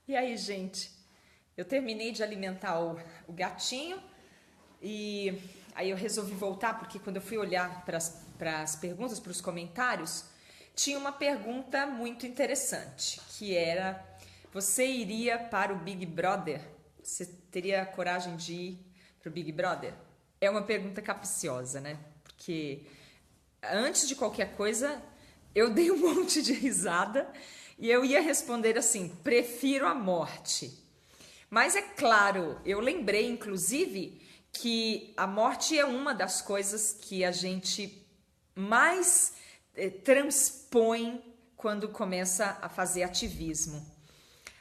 E aí, gente? Eu terminei de alimentar o gatinho e aí eu resolvi voltar porque quando eu fui olhar para as perguntas, para os comentários, tinha uma pergunta muito interessante, que era: você iria para o Big Brother? Você teria coragem de ir para o Big Brother? É uma pergunta capciosa, né? Porque antes de qualquer coisa, eu dei um monte de risada e eu ia responder assim: prefiro a morte. Mas é claro, eu lembrei inclusive que a morte é uma das coisas que a gente mais transpõe quando começa a fazer ativismo.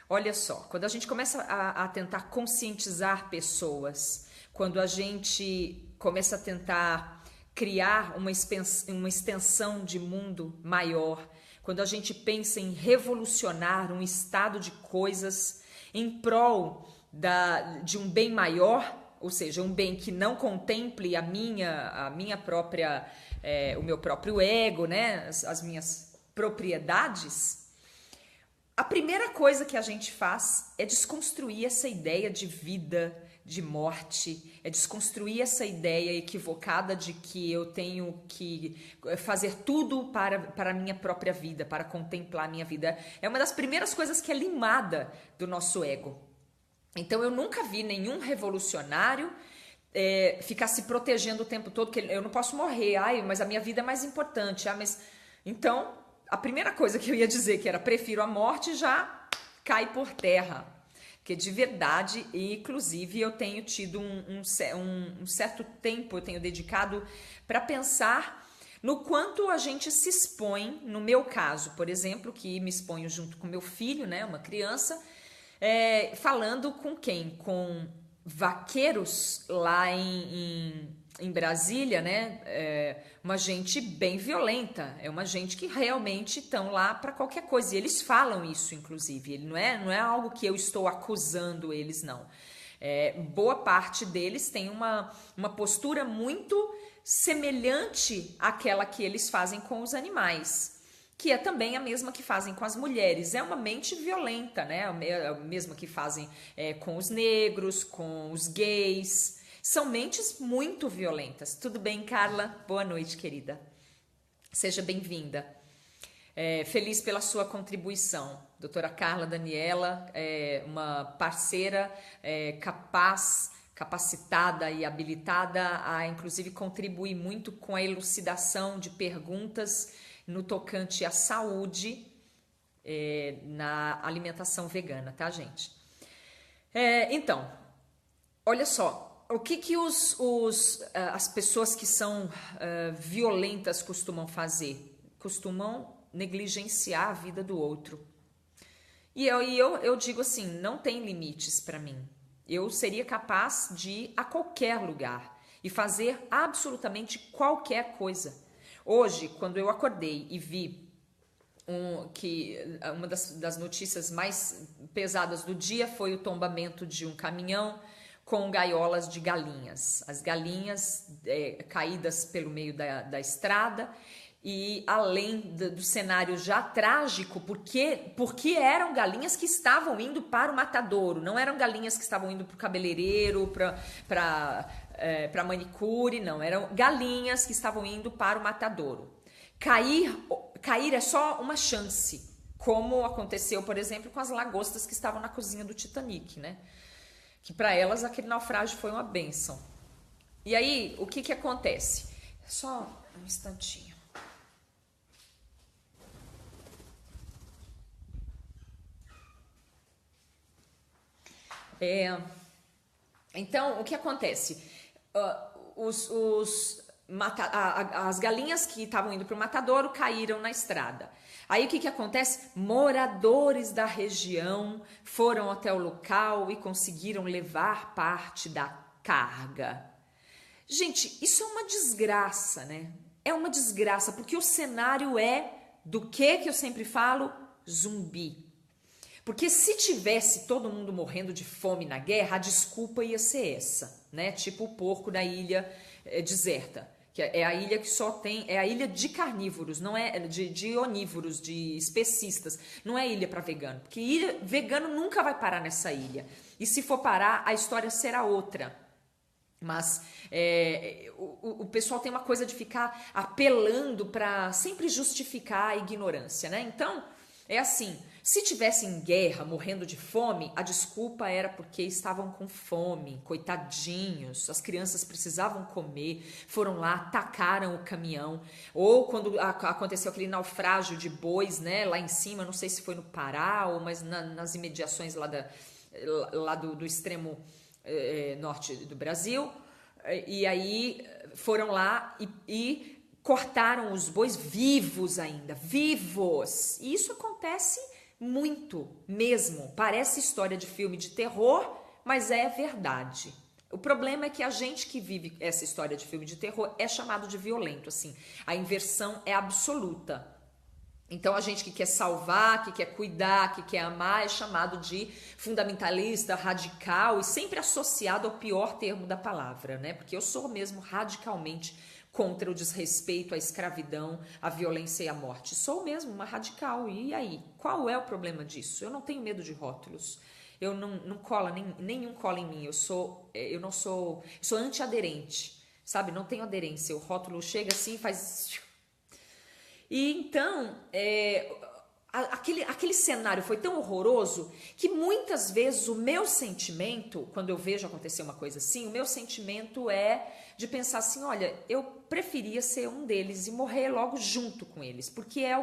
Olha só, quando a gente começa a tentar conscientizar pessoas, quando a gente começa a tentar criar uma extensão de mundo maior, quando a gente pensa em revolucionar um estado de coisas em prol de um bem maior, ou seja, um bem que não contemple a minha própria, o meu próprio ego, né, as minhas propriedades. A primeira coisa que a gente faz é desconstruir essa ideia de vida, de morte, é desconstruir essa ideia equivocada de que eu tenho que fazer tudo para a minha própria vida, para contemplar a minha vida. É uma das primeiras coisas que é limada do nosso ego. Então eu nunca vi nenhum revolucionário ficar se protegendo o tempo todo, que eu não posso morrer, mas a minha vida é mais importante. Mas então a primeira coisa que eu ia dizer, que era prefiro a morte, já cai por terra. Porque de verdade, inclusive, eu tenho tido um certo tempo, eu tenho dedicado para pensar no quanto a gente se expõe, no meu caso, por exemplo, que me exponho junto com meu filho, né, uma criança, falando com quem? Com vaqueiros lá em Brasília, né? Uma gente bem violenta, é uma gente que realmente estão lá para qualquer coisa. E eles falam isso, inclusive. Ele não é algo que eu estou acusando eles, não. Boa parte deles tem uma postura muito semelhante àquela que eles fazem com os animais, que é também a mesma que fazem com as mulheres. É uma mente violenta, né? A mesma que fazem com os negros, com os gays. São mentes muito violentas. Tudo bem, Carla? Boa noite, querida. Seja bem-vinda. Feliz pela sua contribuição. Doutora Carla Daniela, uma parceira capacitada e habilitada a, inclusive, contribuir muito com a elucidação de perguntas no tocante à saúde na alimentação vegana, tá, gente? Então, olha só. O que as pessoas que são violentas costumam fazer? Costumam negligenciar a vida do outro. E eu digo assim, não tem limites para mim. Eu seria capaz de ir a qualquer lugar e fazer absolutamente qualquer coisa. Hoje, quando eu acordei e vi que uma das notícias mais pesadas do dia foi o tombamento de um caminhão com gaiolas de galinhas. As galinhas caídas pelo meio da estrada. E além do cenário já trágico, porque eram galinhas que estavam indo para o matadouro, não eram galinhas que estavam indo para o cabeleireiro, para manicure, não, eram galinhas que estavam indo para o matadouro. Cair é só uma chance, como aconteceu, por exemplo, com as lagostas que estavam na cozinha do Titanic, né? Que para elas aquele naufrágio foi uma bênção. E aí, o que acontece? Só um instantinho. Então, o que acontece? As galinhas que estavam indo para o matadouro caíram na estrada. Aí o que acontece? Moradores da região foram até o local e conseguiram levar parte da carga. Gente, isso é uma desgraça, né? É uma desgraça, porque o cenário é do que eu sempre falo? Zumbi. Porque se tivesse todo mundo morrendo de fome na guerra, a desculpa ia ser essa, né? Tipo o porco da ilha deserta. que é a ilha que só tem, é a ilha de carnívoros, não é de onívoros, de especistas, não é ilha para vegano, porque vegano nunca vai parar nessa ilha, e se for parar, a história será outra. Mas o pessoal tem uma coisa de ficar apelando para sempre justificar a ignorância, né? Então, é assim, se tivesse em guerra, morrendo de fome, a desculpa era porque estavam com fome, coitadinhos, as crianças precisavam comer, foram lá, atacaram o caminhão, ou quando aconteceu aquele naufrágio de bois, né, lá em cima, não sei se foi no Pará, ou mas nas imediações lá do extremo norte do Brasil, e aí foram lá e cortaram os bois vivos ainda, vivos. E isso acontece muito mesmo. Parece história de filme de terror, mas é verdade. O problema é que a gente que vive essa história de filme de terror é chamado de violento, assim. A inversão é absoluta. Então a gente que quer salvar, que quer cuidar, que quer amar é chamado de fundamentalista, radical e sempre associado ao pior termo da palavra, né? Porque eu sou mesmo radicalmente contra o desrespeito à escravidão, à violência e à morte. Sou mesmo uma radical. E aí? Qual é o problema disso? Eu não tenho medo de rótulos. Eu não cola, nenhum cola em mim. Eu sou anti-aderente, sabe? Não tenho aderência. O rótulo chega assim e faz... E então, aquele cenário foi tão horroroso que muitas vezes o meu sentimento, quando eu vejo acontecer uma coisa assim, o meu sentimento é de pensar assim, olha, eu preferia ser um deles e morrer logo junto com eles, porque é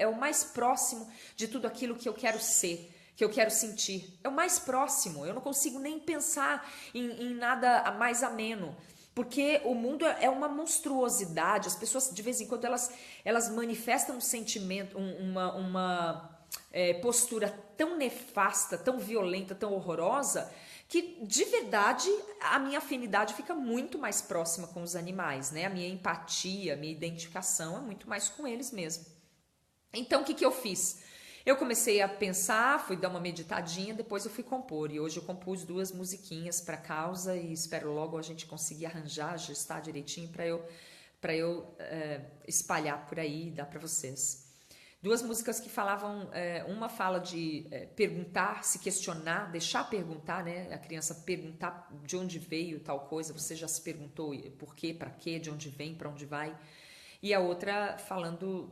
o mais próximo de tudo aquilo que eu quero ser, que eu quero sentir. É o mais próximo, eu não consigo nem pensar em nada mais ameno. Porque o mundo é uma monstruosidade, as pessoas de vez em quando elas manifestam um sentimento, uma postura tão nefasta, tão violenta, tão horrorosa, que de verdade a minha afinidade fica muito mais próxima com os animais, né? A minha empatia, a minha identificação é muito mais com eles mesmo. Então o que eu fiz? Eu comecei a pensar, fui dar uma meditadinha, depois eu fui compor. E hoje eu compus 2 musiquinhas para a causa e espero logo a gente conseguir arranjar, ajustar direitinho para eu espalhar por aí e dar para vocês. 2 músicas que falavam, uma fala de perguntar, se questionar, deixar perguntar, né? A criança perguntar de onde veio tal coisa, você já se perguntou por quê, para quê, de onde vem, para onde vai. E a outra falando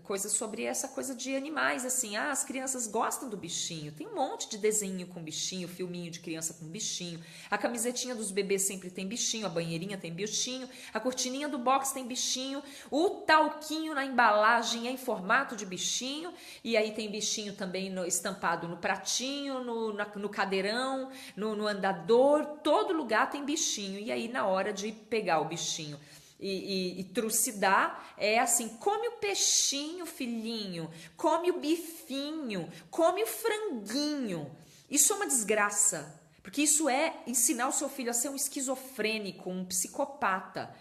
coisas sobre essa coisa de animais, assim, as crianças gostam do bichinho, tem um monte de desenho com bichinho, filminho de criança com bichinho, a camisetinha dos bebês sempre tem bichinho, a banheirinha tem bichinho, a cortininha do box tem bichinho, o talquinho na embalagem é em formato de bichinho, e aí tem bichinho também estampado no pratinho, no cadeirão, no andador, todo lugar tem bichinho, e aí na hora de pegar o bichinho e trucidar, é assim, come o peixinho, filhinho, come o bifinho, come o franguinho. Isso é uma desgraça, porque isso é ensinar o seu filho a ser um esquizofrênico, um psicopata,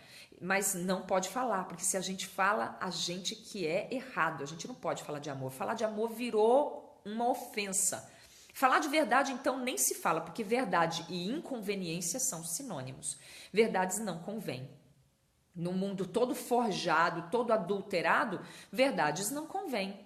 mas não pode falar, porque se a gente fala, a gente que é errado, a gente não pode falar de amor. Falar de amor virou uma ofensa. Falar de verdade, então, nem se fala, porque verdade e inconveniência são sinônimos. Verdades não convêm. No mundo todo forjado, todo adulterado, verdades não convêm.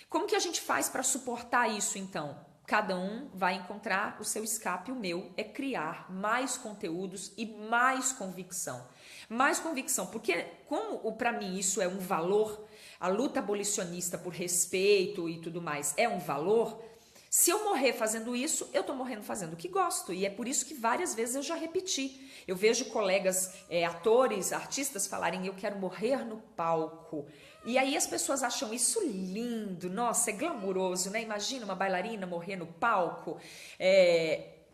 Como que a gente faz para suportar isso, então? Cada um vai encontrar o seu escape, o meu é criar mais conteúdos e mais convicção. Mais convicção, porque como para mim isso é um valor, a luta abolicionista por respeito e tudo mais é um valor, se eu morrer fazendo isso, eu estou morrendo fazendo o que gosto. E é por isso que várias vezes eu já repeti. Eu vejo colegas, atores, artistas falarem, eu quero morrer no palco. E aí as pessoas acham isso lindo, nossa, é glamuroso, né? Imagina uma bailarina morrer no palco.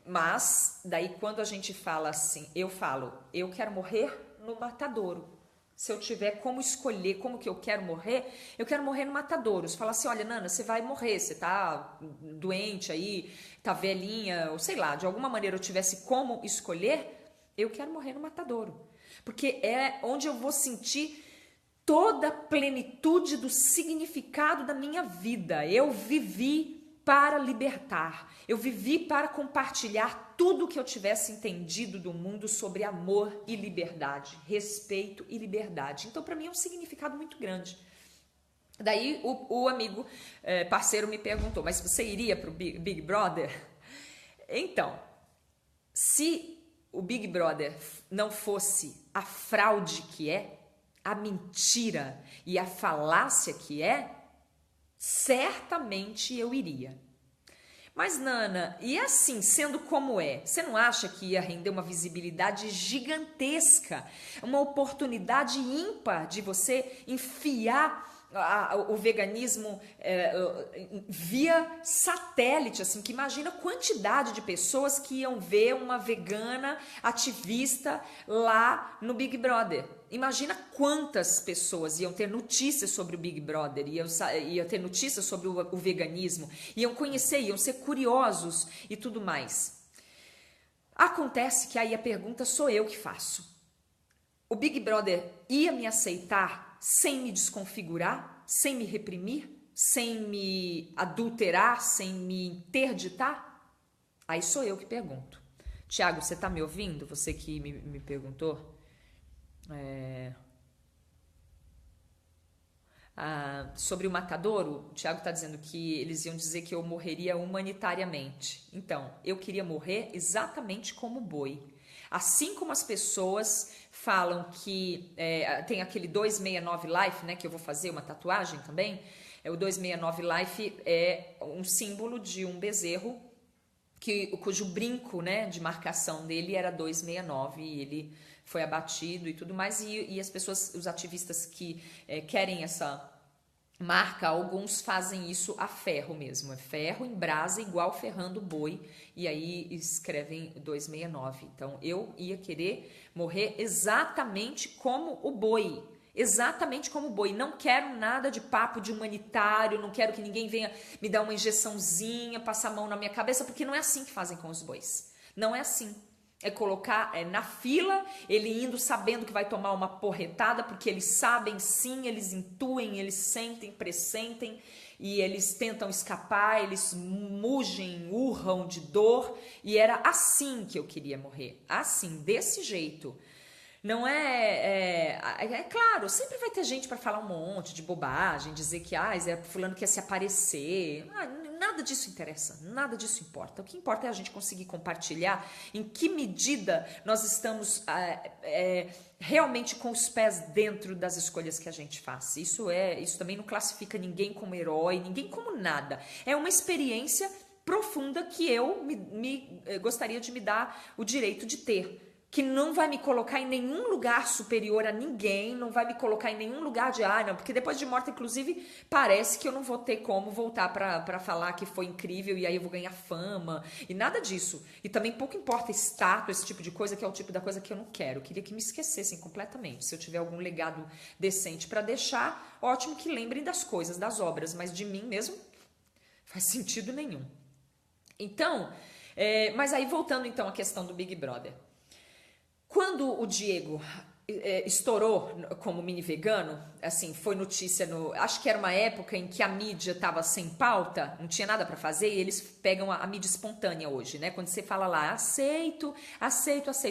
Mas daí quando a gente fala assim, eu falo, eu quero morrer no matadouro. Se eu tiver como escolher como que eu quero morrer no matadouro. Você fala assim, olha, Nana, você vai morrer, você tá doente aí, tá velhinha, ou sei lá, de alguma maneira eu tivesse como escolher, eu quero morrer no matadouro. Porque é onde eu vou sentir toda a plenitude do significado da minha vida. Eu vivi para libertar, eu vivi para compartilhar tudo o que eu tivesse entendido do mundo sobre amor e liberdade, respeito e liberdade. Então, para mim, é um significado muito grande. Daí, o amigo parceiro me perguntou, mas você iria para o Big Brother? Então, se o Big Brother não fosse a fraude que é, a mentira e a falácia que é, certamente eu iria. Mas, Nana, e assim, sendo como é, você não acha que ia render uma visibilidade gigantesca, uma oportunidade ímpar de você enfiar o veganismo via satélite, assim, que imagina a quantidade de pessoas que iam ver uma vegana ativista lá no Big Brother. Imagina quantas pessoas iam ter notícias sobre o Big Brother, iam ter notícias sobre o veganismo, iam conhecer, iam ser curiosos e tudo mais. Acontece que aí a pergunta sou eu que faço. O Big Brother ia me aceitar sem me desconfigurar, sem me reprimir, sem me adulterar, sem me interditar? Aí sou eu que pergunto. Tiago, você está me ouvindo? Você que me perguntou? Sobre o matadouro, o Tiago está dizendo que eles iam dizer que eu morreria humanitariamente. Então, eu queria morrer exatamente como boi. Assim como as pessoas falam que tem aquele 269 Life, né, que eu vou fazer uma tatuagem também, o 269 Life é um símbolo de um bezerro cujo brinco, né, de marcação dele era 269 e ele foi abatido e tudo mais, e as pessoas, os ativistas que querem essa marca, alguns fazem isso a ferro mesmo, é ferro em brasa igual ferrando boi, e aí escrevem 269. Então eu ia querer morrer exatamente como o boi, exatamente como o boi. Não quero nada de papo de humanitário, não quero que ninguém venha me dar uma injeçãozinha, passar a mão na minha cabeça, porque não é assim que fazem com os bois, não é assim. É colocar na fila, ele indo sabendo que vai tomar uma porretada, porque eles sabem sim, eles intuem, eles sentem, pressentem, e eles tentam escapar, eles mugem, urram de dor, e era assim que eu queria morrer, assim, desse jeito. Não é claro, sempre vai ter gente para falar um monte de bobagem, dizer que fulano quer se aparecer. Nada disso interessa, nada disso importa. O que importa é a gente conseguir compartilhar em que medida nós estamos realmente com os pés dentro das escolhas que a gente faz. Isso também não classifica ninguém como herói, ninguém como nada. É uma experiência profunda que eu gostaria de me dar o direito de ter, que não vai me colocar em nenhum lugar superior a ninguém, não vai me colocar em nenhum lugar de, não, porque depois de morta, inclusive, parece que eu não vou ter como voltar para falar que foi incrível e aí eu vou ganhar fama, e nada disso. E também pouco importa status, esse tipo de coisa, que é o tipo da coisa que eu não quero. Eu queria que me esquecessem completamente. Se eu tiver algum legado decente para deixar, ótimo, que lembrem das coisas, das obras, mas de mim mesmo, faz sentido nenhum. Então, mas aí voltando então à questão do Big Brother. Quando o Diego estourou como mini vegano, assim, foi notícia acho que era uma época em que a mídia estava sem pauta, não tinha nada para fazer, e eles pegam a mídia espontânea hoje, né? Quando você fala lá, aceito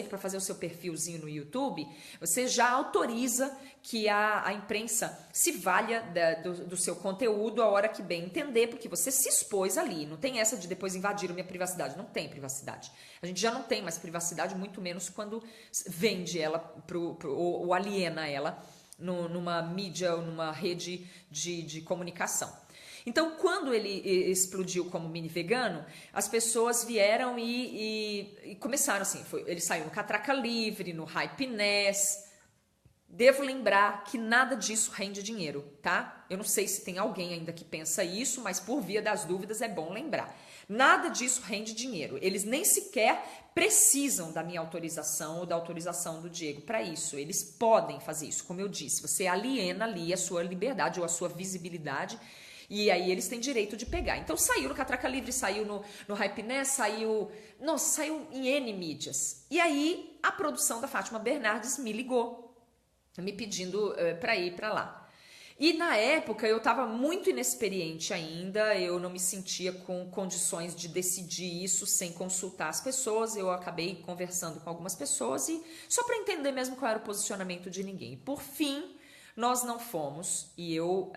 para fazer o seu perfilzinho no YouTube, você já autoriza que a imprensa se valha do seu conteúdo a hora que bem entender, porque você se expôs ali. Não tem essa de depois invadir a minha privacidade. Não tem privacidade. A gente já não tem mais privacidade, muito menos quando vende ela ou aliena ela numa mídia ou numa rede de comunicação. Então, quando ele explodiu como mini vegano, as pessoas vieram e começaram assim. Ele saiu no Catraca Livre, no Hypeness. Devo lembrar que nada disso rende dinheiro, tá? Eu não sei se tem alguém ainda que pensa isso, mas por via das dúvidas é bom lembrar. Nada disso rende dinheiro. Eles nem sequer precisam da minha autorização ou da autorização do Diego para isso. Eles podem fazer isso, como eu disse. Você aliena ali a sua liberdade ou a sua visibilidade, e aí eles têm direito de pegar. Então saiu no Catraca Livre, saiu no Hypeness, saiu em N mídias. E aí a produção da Fátima Bernardes me ligou, me pedindo para ir para lá. E na época eu estava muito inexperiente ainda, eu não me sentia com condições de decidir isso sem consultar as pessoas. Eu acabei conversando com algumas pessoas e só para entender mesmo qual era o posicionamento de ninguém. Por fim, nós não fomos e eu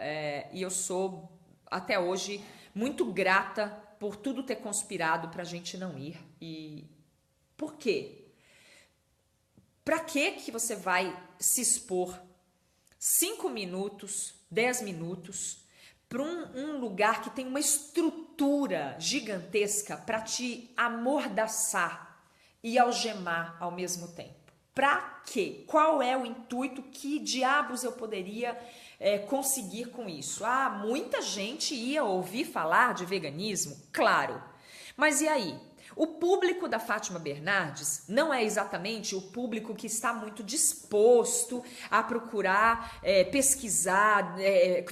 sou até hoje muito grata por tudo ter conspirado para a gente não ir. E por quê? Para que você vai se expor 5 minutos, 10 minutos para um lugar que tem uma estrutura gigantesca para te amordaçar e algemar ao mesmo tempo? Para quê? Qual é o intuito? Que diabos eu poderia conseguir com isso? Ah, muita gente ia ouvir falar de veganismo, claro. Mas e aí? O público da Fátima Bernardes não é exatamente o público que está muito disposto a procurar, pesquisar,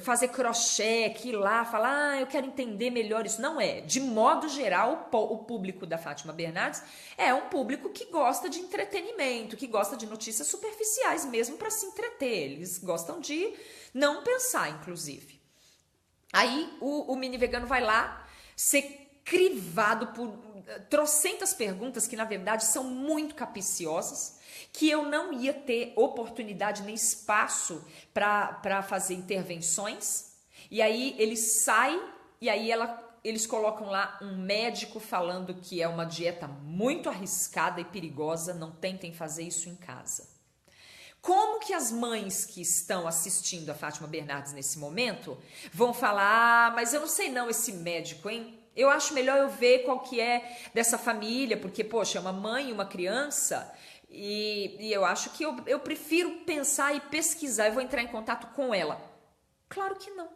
fazer crochê, que ir lá, falar, eu quero entender melhor isso. Não é. De modo geral, o público da Fátima Bernardes é um público que gosta de entretenimento, que gosta de notícias superficiais mesmo para se entreter. Eles gostam de não pensar, inclusive. Aí o mini vegano vai lá ser crivado por trocentas perguntas que na verdade são muito capciosas, que eu não ia ter oportunidade nem espaço para fazer intervenções. E aí ele sai e aí eles colocam lá um médico falando que é uma dieta muito arriscada e perigosa, não tentem fazer isso em casa. Como que as mães que estão assistindo a Fátima Bernardes nesse momento vão falar, mas eu não sei não esse médico, hein? Eu acho melhor eu ver qual que é dessa família, porque, poxa, é uma mãe e uma criança, e eu acho que eu prefiro pensar e pesquisar, eu vou entrar em contato com ela. Claro que não.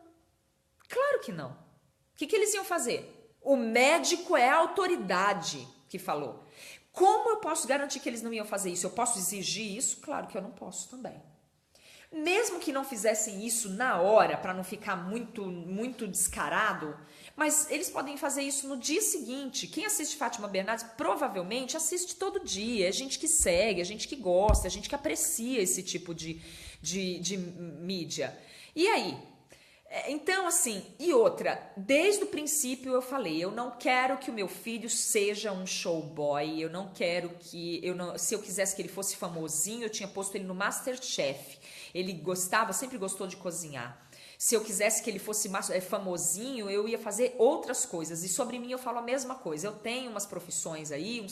Claro que não. O que eles iam fazer? O médico é a autoridade que falou. Como eu posso garantir que eles não iam fazer isso? Eu posso exigir isso? Claro que eu não posso também. Mesmo que não fizessem isso na hora, para não ficar muito descarado, mas eles podem fazer isso no dia seguinte. Quem assiste Fátima Bernardes provavelmente assiste todo dia. É gente que segue, é gente que gosta, é gente que aprecia esse tipo de mídia. E aí? Então, assim, e outra, desde o princípio eu falei, eu não quero que o meu filho seja um showboy, eu não quero que, se eu quisesse que ele fosse famosinho, eu tinha posto ele no MasterChef. Ele gostava, sempre gostou de cozinhar. Se eu quisesse que ele fosse famosinho, eu ia fazer outras coisas. E sobre mim eu falo a mesma coisa. Eu tenho umas profissões aí,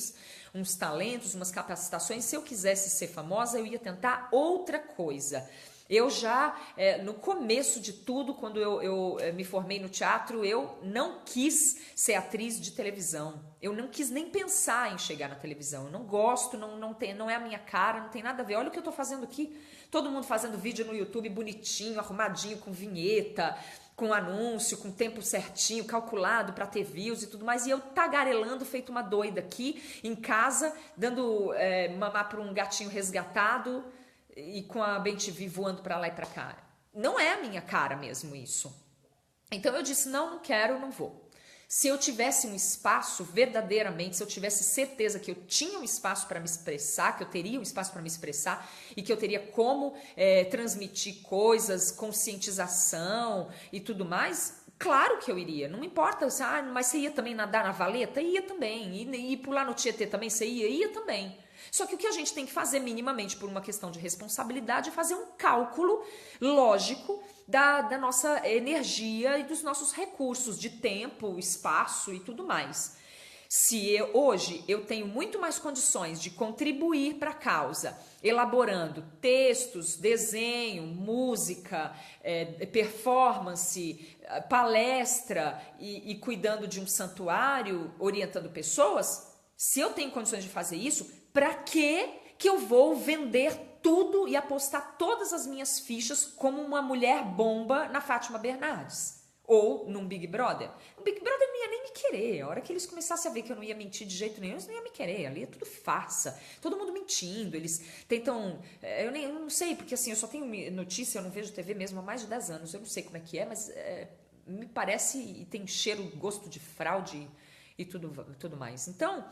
uns talentos, umas capacitações. Se eu quisesse ser famosa, eu ia tentar outra coisa. Eu já, no começo de tudo, quando eu me formei no teatro, eu não quis ser atriz de televisão. Eu não quis nem pensar em chegar na televisão. Eu não gosto, não é a minha cara, não tem nada a ver. Olha o que eu tô fazendo aqui. Todo mundo fazendo vídeo no YouTube bonitinho, arrumadinho, com vinheta, com anúncio, com tempo certinho, calculado para ter views e tudo mais. E eu tagarelando, feito uma doida aqui, em casa, dando mamar para um gatinho resgatado, e com a BenTV voando para lá e para cá. Não é a minha cara mesmo isso. Então eu disse, não quero, não vou. Se eu tivesse um espaço, verdadeiramente, se eu tivesse certeza que eu tinha um espaço para me expressar, que eu teria um espaço para me expressar e que eu teria como transmitir coisas, conscientização e tudo mais, claro que eu iria. Não importa, mas você ia também nadar na valeta? Ia também. E pular no Tietê também? Você ia? Ia também. Só que o que a gente tem que fazer minimamente por uma questão de responsabilidade é fazer um cálculo lógico da nossa energia e dos nossos recursos de tempo, espaço e tudo mais. Se hoje eu tenho muito mais condições de contribuir para a causa, elaborando textos, desenho, música, performance, palestra e cuidando de um santuário, orientando pessoas, se eu tenho condições de fazer isso, para que eu vou vender tudo e apostar todas as minhas fichas como uma mulher bomba na Fátima Bernardes? Ou num Big Brother? O Big Brother não ia nem me querer. A hora que eles começassem a ver que eu não ia mentir de jeito nenhum, eles não iam me querer. Ali é tudo farsa. Todo mundo mentindo. Eles tentam... Eu não sei, porque assim, eu só tenho notícia, eu não vejo TV mesmo há mais de 10 anos. Eu não sei como é que é, mas me parece e tem cheiro, gosto de fraude e tudo mais. Então...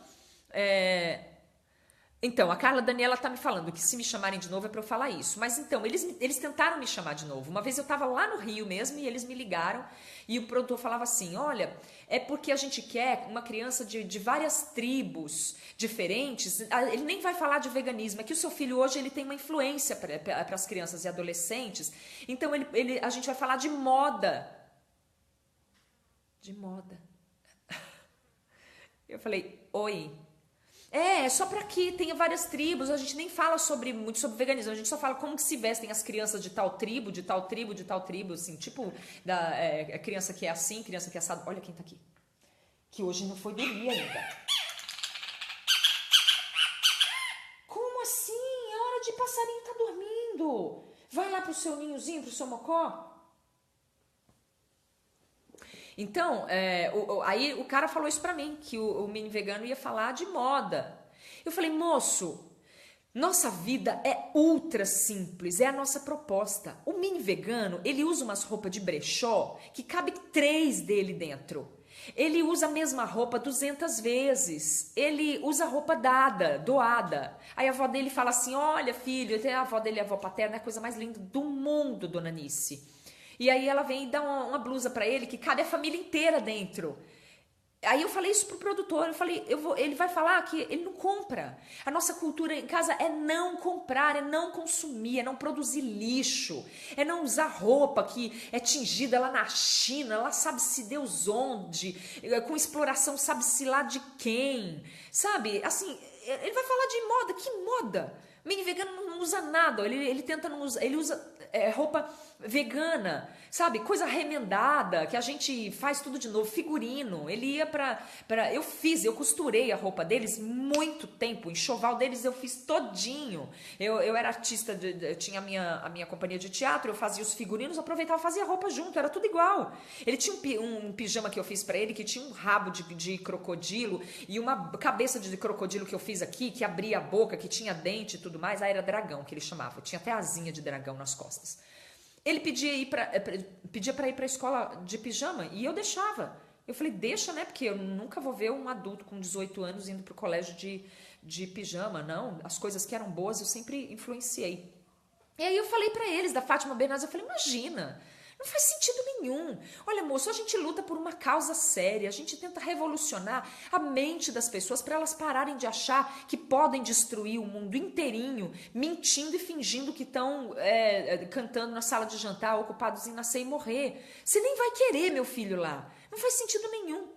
Então, a Carla Daniela tá me falando que se me chamarem de novo é para eu falar isso. Mas então, eles tentaram me chamar de novo. Uma vez eu tava lá no Rio mesmo e eles me ligaram e o produtor falava assim, olha, é porque a gente quer uma criança de várias tribos diferentes. Ele nem vai falar de veganismo, é que o seu filho hoje ele tem uma influência para as crianças e adolescentes. Então, a gente vai falar de moda. De moda. Eu falei, oi. É só para que tenha várias tribos, a gente nem fala muito sobre veganismo, a gente só fala como que se vestem as crianças de tal tribo, de tal tribo, de tal tribo, assim, tipo, a criança que é assim, criança que é assado. Olha quem tá aqui, que hoje não foi dormir ainda. Como assim? É hora de passarinho tá dormindo. Vai lá pro seu ninhozinho, pro seu mocó. Então, aí o cara falou isso pra mim, que o mini vegano ia falar de moda. Eu falei, moço, nossa vida é ultra simples, é a nossa proposta. O mini vegano, ele usa umas roupas de brechó que cabe 3 dele dentro. Ele usa a mesma roupa 200 vezes. Ele usa roupa doada. Aí a avó dele fala assim, olha filho, a avó dele é a avó paterna, é a coisa mais linda do mundo, dona Nice. E aí ela vem e dá uma blusa pra ele que cabe a família inteira dentro. Aí eu falei isso pro produtor, eu falei, ele vai falar que ele não compra. A nossa cultura em casa é não comprar, é não consumir, é não produzir lixo, é não usar roupa que é tingida lá na China, lá sabe-se Deus onde, com exploração sabe-se lá de quem, sabe? Assim, ele vai falar de moda, que moda? Mini vegano não usa nada, ele tenta não usar, ele usa roupa vegana, sabe? Coisa remendada, que a gente faz tudo de novo, figurino. Ele ia eu costurei a roupa deles muito tempo, o enxoval deles eu fiz todinho. Eu era artista, eu tinha a minha companhia de teatro, eu fazia os figurinos, aproveitava e fazia a roupa junto, era tudo igual. Ele tinha um pijama que eu fiz pra ele, que tinha um rabo de crocodilo e uma cabeça de crocodilo que eu fiz aqui, que abria a boca, que tinha dente e tudo mais. Aí era dragão, que ele chamava. Tinha até asinha de dragão nas costas. Ele pedia para ir para a escola de pijama e eu deixava. Eu falei, deixa, né? Porque eu nunca vou ver um adulto com 18 anos indo para o colégio de pijama, não. As coisas que eram boas eu sempre influenciei. E aí eu falei para eles, da Fátima Bernardes, eu falei, imagina, não faz sentido nenhum. Olha, moço, a gente luta por uma causa séria, a gente tenta revolucionar a mente das pessoas para elas pararem de achar que podem destruir o mundo inteirinho, mentindo e fingindo que estão cantando na sala de jantar, ocupados em nascer e morrer. Você nem vai querer meu filho lá. Não faz sentido nenhum.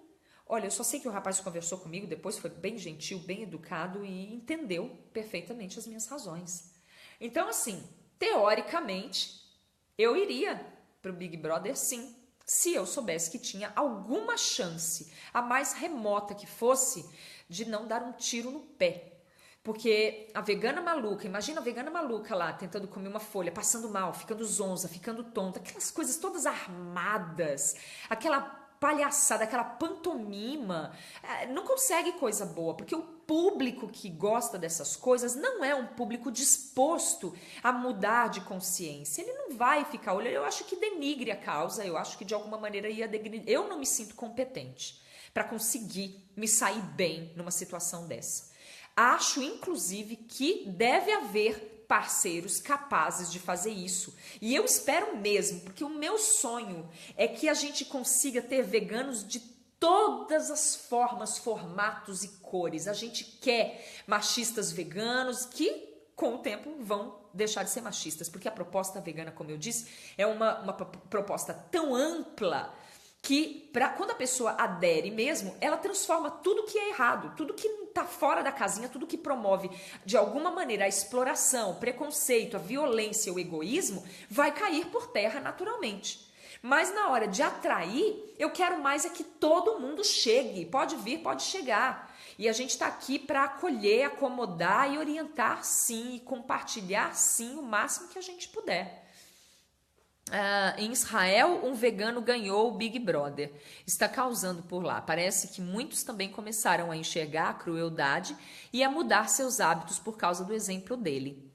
Olha, eu só sei que o rapaz conversou comigo, depois foi bem gentil, bem educado e entendeu perfeitamente as minhas razões. Então, assim, teoricamente, eu iria pro Big Brother, sim, se eu soubesse que tinha alguma chance, a mais remota que fosse, de não dar um tiro no pé. Porque a vegana maluca, imagina a vegana maluca lá, tentando comer uma folha, passando mal, ficando zonza, ficando tonta, aquelas coisas todas armadas, aquela palhaçada, aquela pantomima, não consegue coisa boa, porque o público que gosta dessas coisas não é um público disposto a mudar de consciência. Ele não vai ficar olhando, eu acho que denigre a causa, eu acho que de alguma maneira ia denigrir. Eu não me sinto competente para conseguir me sair bem numa situação dessa. Acho, inclusive, que deve haver parceiros capazes de fazer isso. E eu espero mesmo, porque o meu sonho é que a gente consiga ter veganos de todas as formas, formatos e cores. A gente quer machistas veganos que, com o tempo, vão deixar de ser machistas, porque a proposta vegana, como eu disse, é uma proposta tão ampla que quando a pessoa adere mesmo, ela transforma tudo que é errado, tudo que está fora da casinha, tudo que promove de alguma maneira a exploração, o preconceito, a violência, o egoísmo, vai cair por terra naturalmente. Mas na hora de atrair, eu quero mais é que todo mundo chegue, pode vir, pode chegar. E a gente está aqui para acolher, acomodar e orientar sim, e compartilhar sim o máximo que a gente puder. Em Israel, um vegano ganhou o Big Brother. Está causando por lá. Parece que muitos também começaram a enxergar a crueldade e a mudar seus hábitos por causa do exemplo dele.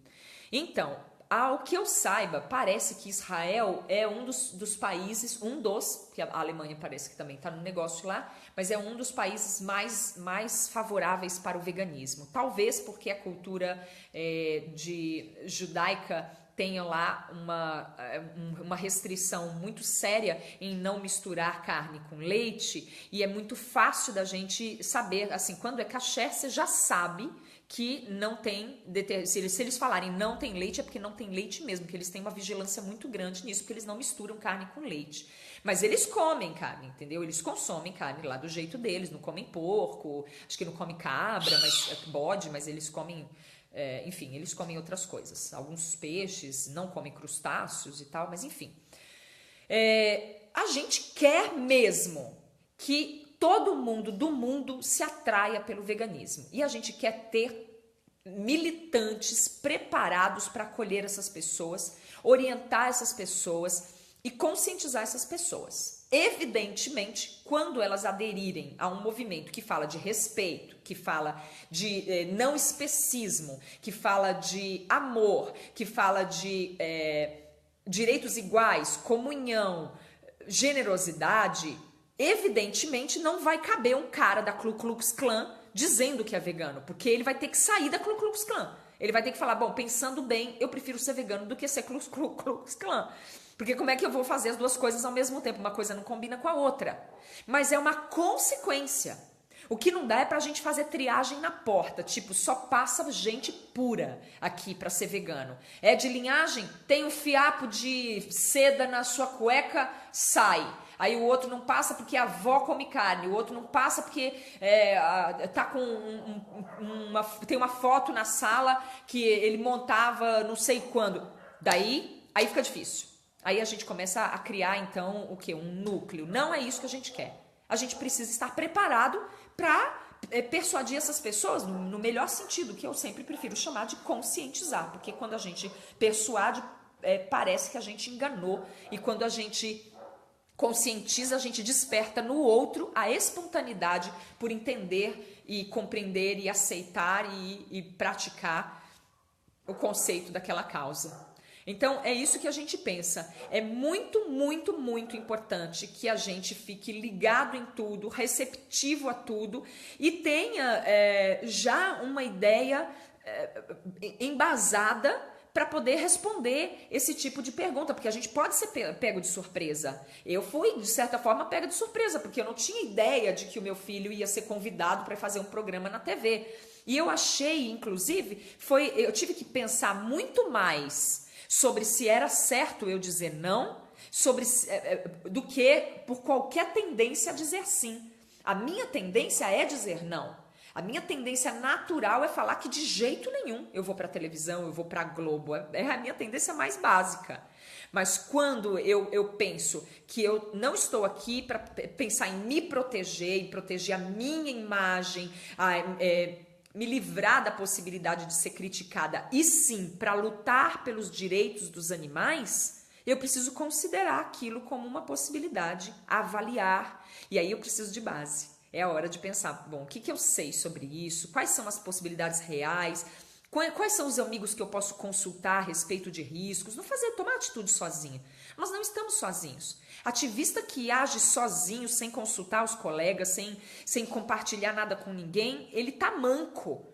Então, ao que eu saiba, parece que Israel é um dos países, porque a Alemanha parece que também está no negócio lá, mas é um dos países mais favoráveis para o veganismo. Talvez porque a cultura judaica tenha lá uma restrição muito séria em não misturar carne com leite, e é muito fácil da gente saber, assim, quando é kasher, você já sabe que não tem, se eles falarem não tem leite, é porque não tem leite mesmo, que eles têm uma vigilância muito grande nisso, porque eles não misturam carne com leite. Mas eles comem carne, entendeu? Eles consomem carne lá do jeito deles, não comem porco, acho que não comem cabra, bode, mas eles comem, enfim, eles comem outras coisas. Alguns peixes, não comem crustáceos e tal, mas enfim. A gente quer mesmo que todo mundo do mundo se atraia pelo veganismo. E a gente quer ter militantes preparados para acolher essas pessoas, orientar essas pessoas e conscientizar essas pessoas. Evidentemente, quando elas aderirem a um movimento que fala de respeito, que fala de não especismo, que fala de amor, que fala de direitos iguais, comunhão, generosidade, evidentemente não vai caber um cara da Ku Klux Klan dizendo que é vegano, porque ele vai ter que sair da Ku Klux Klan. Ele vai ter que falar, bom, pensando bem, eu prefiro ser vegano do que ser Ku Klux Klan. Porque como é que eu vou fazer as duas coisas ao mesmo tempo? Uma coisa não combina com a outra. Mas é uma consequência. O que não dá é pra gente fazer triagem na porta, tipo, só passa gente pura aqui pra ser vegano. É de linhagem? Tem um fiapo de seda na sua cueca, sai. Aí o outro não passa porque a avó come carne, o outro não passa porque tá com tem uma foto na sala que ele montava não sei quando. Aí fica difícil. Aí a gente começa a criar, então, o quê? Um núcleo. Não é isso que a gente quer. A gente precisa estar preparado para persuadir essas pessoas no melhor sentido, que eu sempre prefiro chamar de conscientizar, porque quando a gente persuade, parece que a gente enganou, e quando a gente conscientiza, a gente desperta no outro a espontaneidade por entender e compreender e aceitar e praticar o conceito daquela causa. Então, é isso que a gente pensa. É muito, muito, muito importante que a gente fique ligado em tudo, receptivo a tudo e tenha já uma ideia embasada para poder responder esse tipo de pergunta, porque a gente pode ser pego de surpresa. Eu fui, de certa forma, pega de surpresa, porque eu não tinha ideia de que o meu filho ia ser convidado para fazer um programa na TV. E eu achei, inclusive, eu tive que pensar muito mais sobre se era certo eu dizer não, do que por qualquer tendência a dizer sim. A minha tendência é dizer não. A minha tendência natural é falar que de jeito nenhum eu vou para a televisão, eu vou para a Globo. É a minha tendência mais básica. Mas quando eu penso que eu não estou aqui para pensar em me proteger e proteger a minha imagem, me livrar da possibilidade de ser criticada, e sim para lutar pelos direitos dos animais, eu preciso considerar aquilo como uma possibilidade, avaliar, e aí eu preciso de base. É a hora de pensar, bom, o que eu sei sobre isso? Quais são as possibilidades reais? Quais são os amigos que eu posso consultar a respeito de riscos? Não tomar atitude sozinho. Nós não estamos sozinhos. Ativista que age sozinho, sem consultar os colegas, sem compartilhar nada com ninguém, ele tá manco.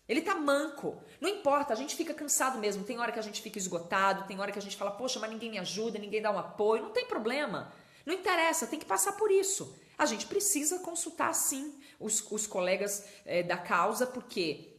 Ele tá manco. Não importa, a gente fica cansado mesmo. Tem hora que a gente fica esgotado, tem hora que a gente fala, poxa, mas ninguém me ajuda, ninguém dá um apoio. Não tem problema. Não interessa, tem que passar por isso. A gente precisa consultar, sim, os colegas da causa, porque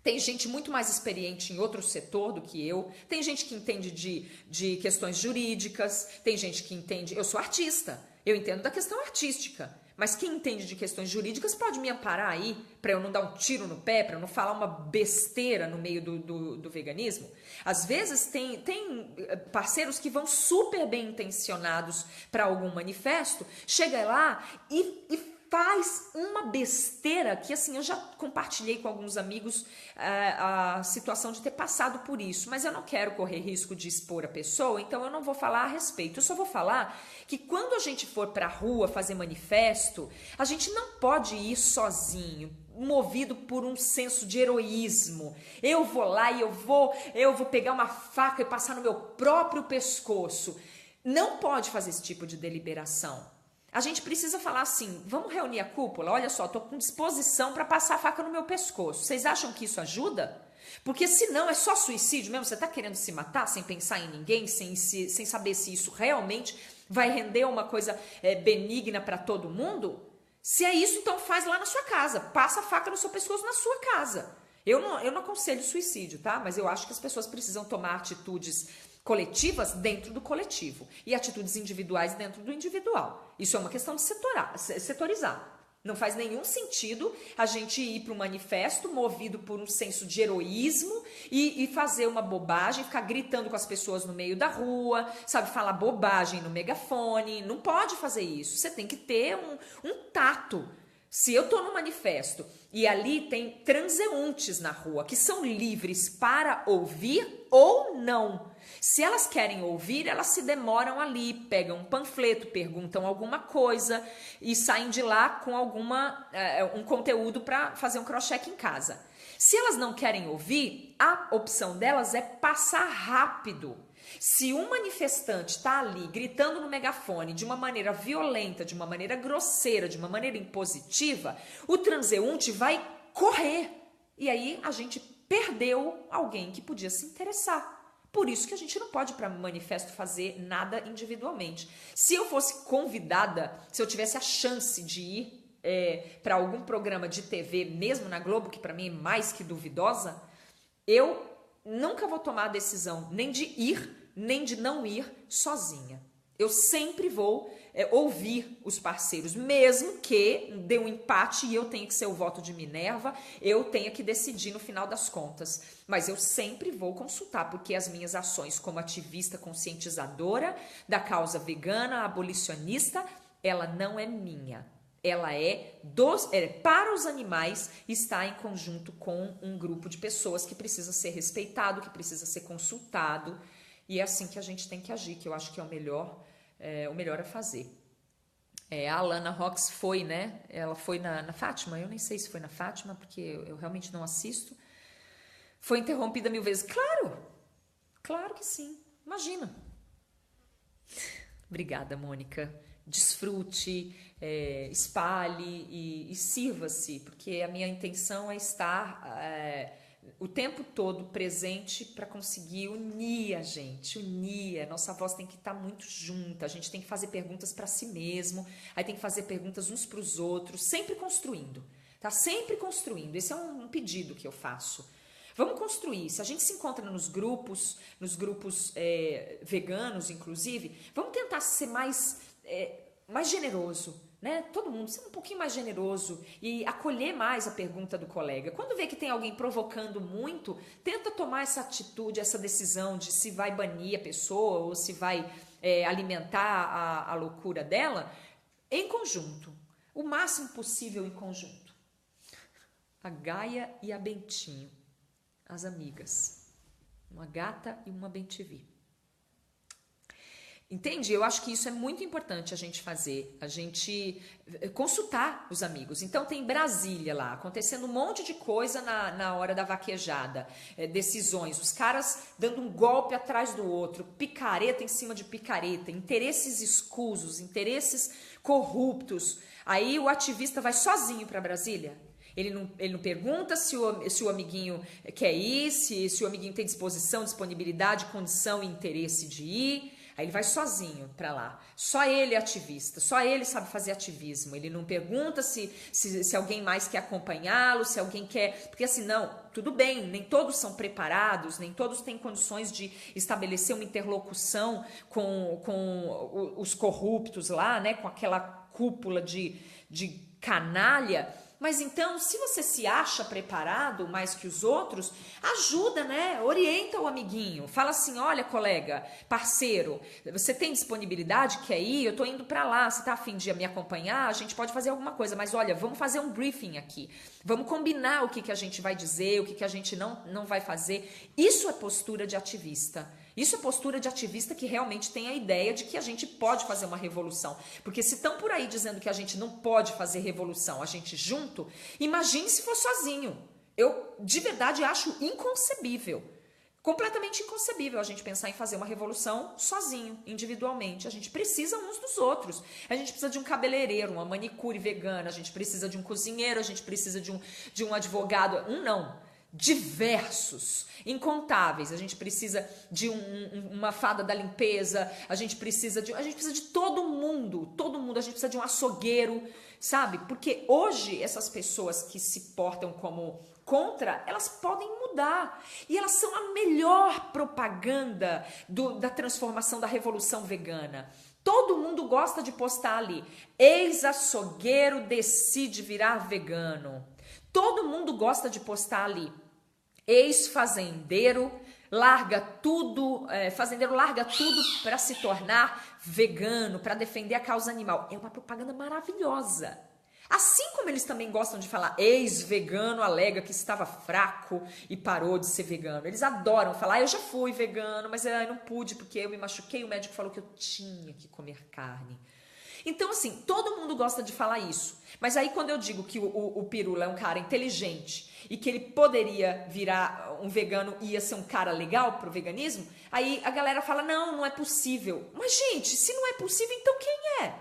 tem gente muito mais experiente em outro setor do que eu, tem gente que entende de questões jurídicas, tem gente que entende... Eu sou artista, eu entendo da questão artística, mas quem entende de questões jurídicas pode me amparar aí para eu não dar um tiro no pé, para eu não falar uma besteira no meio do veganismo. Às vezes tem parceiros que vão super bem intencionados para algum manifesto, chega lá e faz uma besteira que, assim, eu já compartilhei com alguns amigos a situação de ter passado por isso, mas eu não quero correr risco de expor a pessoa, então eu não vou falar a respeito. Eu só vou falar que quando a gente for para a rua fazer manifesto, a gente não pode ir sozinho. movido por um senso de heroísmo. Eu vou lá e eu vou pegar uma faca e passar no meu próprio pescoço. Não pode fazer esse tipo de deliberação. A gente precisa falar assim, vamos reunir a cúpula? Olha só, estou com disposição para passar a faca no meu pescoço. Vocês acham que isso ajuda? Porque senão é só suicídio mesmo, você está querendo se matar sem pensar em ninguém, sem saber se isso realmente vai render uma coisa benigna para todo mundo? Se é isso, então faz lá na sua casa, passa a faca no seu pescoço na sua casa. Eu não aconselho suicídio, tá? Mas eu acho que as pessoas precisam tomar atitudes coletivas dentro do coletivo e atitudes individuais dentro do individual. Isso é uma questão de setorizar. Não faz nenhum sentido a gente ir para um manifesto movido por um senso de heroísmo e fazer uma bobagem, ficar gritando com as pessoas no meio da rua, sabe, falar bobagem no megafone. Não pode fazer isso. Você tem que ter um tato. Se eu estou no manifesto e ali tem transeuntes na rua que são livres para ouvir ou não. Se elas querem ouvir, elas se demoram ali, pegam um panfleto, perguntam alguma coisa e saem de lá com um conteúdo para fazer um cross-check em casa. Se elas não querem ouvir, a opção delas é passar rápido. Se um manifestante está ali gritando no megafone de uma maneira violenta, de uma maneira grosseira, de uma maneira impositiva, o transeunte vai correr. E aí a gente perdeu alguém que podia se interessar. Por isso que a gente não pode para manifesto fazer nada individualmente. Se eu fosse convidada, se eu tivesse a chance de ir para algum programa de TV, mesmo na Globo, que para mim é mais que duvidosa, eu nunca vou tomar a decisão nem de ir, nem de não ir sozinha. Eu sempre vou ouvir os parceiros, mesmo que dê um empate e eu tenha que ser o voto de Minerva, eu tenha que decidir no final das contas. Mas eu sempre vou consultar, porque as minhas ações como ativista conscientizadora da causa vegana, abolicionista, ela não é minha. Ela para os animais, está em conjunto com um grupo de pessoas que precisa ser respeitado, que precisa ser consultado. E é assim que a gente tem que agir, que eu acho que é o melhor a fazer. A Alana Rox foi, né? Ela foi na Fátima, eu nem sei se foi na Fátima, porque eu realmente não assisto. Foi interrompida 1000 vezes. Claro que sim. Imagina. Obrigada, Mônica. Desfrute, espalhe e sirva-se, porque a minha intenção é estar o tempo todo presente para conseguir unir a gente, a nossa voz tem que estar muito junta, a gente tem que fazer perguntas para si mesmo, aí tem que fazer perguntas uns para os outros, sempre construindo, tá? Sempre construindo, esse é um pedido que eu faço. Vamos construir, se a gente se encontra nos grupos veganos, inclusive, vamos tentar ser mais generoso, né? Todo mundo ser um pouquinho mais generoso e acolher mais a pergunta do colega. Quando vê que tem alguém provocando muito, tenta tomar essa atitude, essa decisão de se vai banir a pessoa ou se vai alimentar a loucura dela em conjunto, o máximo possível em conjunto. A Gaia e a Bentinho, as amigas, uma gata e uma bem-te-vi. Entende? Eu acho que isso é muito importante a gente fazer, a gente consultar os amigos. Então tem Brasília lá, acontecendo um monte de coisa na hora da vaquejada, decisões, os caras dando um golpe atrás do outro, picareta em cima de picareta, interesses escusos, interesses corruptos. Aí o ativista vai sozinho para Brasília. Ele não pergunta se o amiguinho quer ir, se o amiguinho tem disposição, disponibilidade, condição e interesse de ir. Aí ele vai sozinho para lá. Só ele é ativista, só ele sabe fazer ativismo. Ele não pergunta se alguém mais quer acompanhá-lo, se alguém quer... Porque assim, não, tudo bem, nem todos são preparados, nem todos têm condições de estabelecer uma interlocução com os corruptos lá, né? Com aquela cúpula de canalha. Mas então, se você se acha preparado mais que os outros, ajuda, né? Orienta o amiguinho. Fala assim, olha, colega, parceiro, você tem disponibilidade? Quer ir? Eu tô indo para lá. Você tá a fim de me acompanhar? A gente pode fazer alguma coisa. Mas olha, vamos fazer um briefing aqui. Vamos combinar o que a gente vai dizer, o que a gente não vai fazer. Isso é postura de ativista. Isso é postura de ativista que realmente tem a ideia de que a gente pode fazer uma revolução. Porque se estão por aí dizendo que a gente não pode fazer revolução, a gente junto, imagine se for sozinho. Eu, de verdade, acho inconcebível. Completamente inconcebível a gente pensar em fazer uma revolução sozinho, individualmente. A gente precisa uns dos outros. A gente precisa de um cabeleireiro, uma manicure vegana, a gente precisa de um cozinheiro, a gente precisa de um advogado. Não. Diversos, incontáveis. A gente precisa de uma fada da limpeza, a gente precisa de todo mundo, a gente precisa de um açougueiro, sabe? Porque hoje essas pessoas que se portam como contra, elas podem mudar. E elas são a melhor propaganda da transformação da revolução vegana. Todo mundo gosta de postar ali, ex-açougueiro decide virar vegano. Todo mundo gosta de postar ali, ex-fazendeiro larga tudo, fazendeiro larga tudo para se tornar vegano, para defender a causa animal. É uma propaganda maravilhosa. Assim como eles também gostam de falar, ex-vegano alega que estava fraco e parou de ser vegano. Eles adoram falar, eu já fui vegano, mas eu não pude porque eu me machuquei, o médico falou que eu tinha que comer carne. Então, assim, todo mundo gosta de falar isso. Mas aí quando eu digo que o Pirula é um cara inteligente e que ele poderia virar um vegano e ia ser um cara legal pro veganismo, aí a galera fala, não é possível. Mas, gente, se não é possível, então quem é?